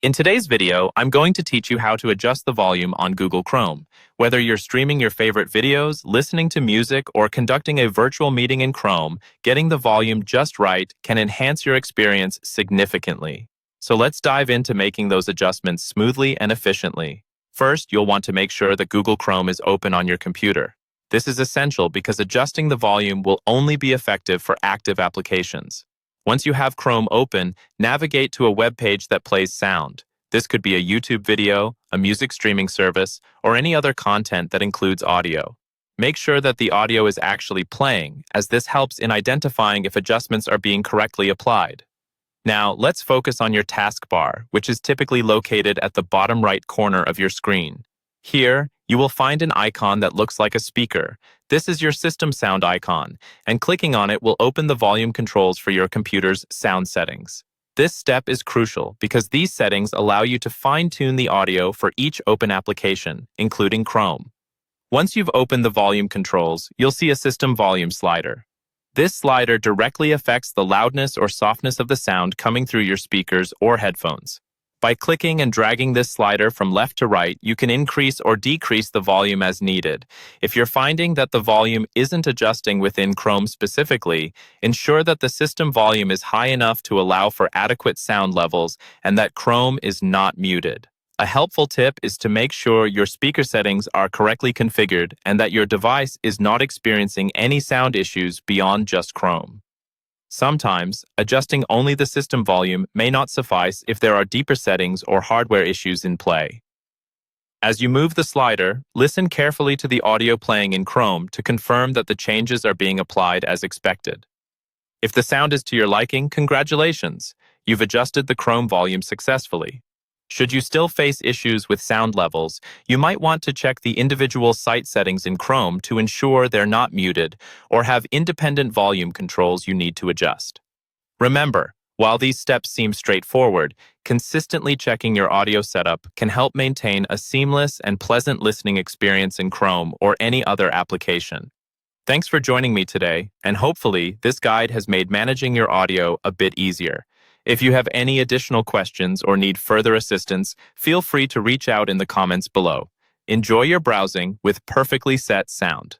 In today's video, I'm going to teach you how to adjust the volume on Google Chrome. Whether you're streaming your favorite videos, listening to music, or conducting a virtual meeting in Chrome, getting the volume just right can enhance your experience significantly. So let's dive into making those adjustments smoothly and efficiently. First, you'll want to make sure that Google Chrome is open on your computer. This is essential because adjusting the volume will only be effective for active applications. Once you have Chrome open, navigate to a web page that plays sound. This could be a YouTube video, a music streaming service, or any other content that includes audio. Make sure that the audio is actually playing, as this helps in identifying if adjustments are being correctly applied. Now, let's focus on your taskbar, which is typically located at the bottom right corner of your screen. Here, you will find an icon that looks like a speaker. This is your system sound icon, and clicking on it will open the volume controls for your computer's sound settings. This step is crucial because these settings allow you to fine-tune the audio for each open application, including Chrome. Once you've opened the volume controls, you'll see a system volume slider. This slider directly affects the loudness or softness of the sound coming through your speakers or headphones. By clicking and dragging this slider from left to right, you can increase or decrease the volume as needed. If you're finding that the volume isn't adjusting within Chrome specifically, ensure that the system volume is high enough to allow for adequate sound levels and that Chrome is not muted. A helpful tip is to make sure your speaker settings are correctly configured and that your device is not experiencing any sound issues beyond just Chrome. Sometimes, adjusting only the system volume may not suffice if there are deeper settings or hardware issues in play. As you move the slider, listen carefully to the audio playing in Chrome to confirm that the changes are being applied as expected. If the sound is to your liking, congratulations! You've adjusted the Chrome volume successfully. Should you still face issues with sound levels, you might want to check the individual site settings in Chrome to ensure they're not muted or have independent volume controls you need to adjust. Remember, while these steps seem straightforward, consistently checking your audio setup can help maintain a seamless and pleasant listening experience in Chrome or any other application. Thanks for joining me today, and hopefully this guide has made managing your audio a bit easier. If you have any additional questions or need further assistance, feel free to reach out in the comments below. Enjoy your browsing with perfectly set sound.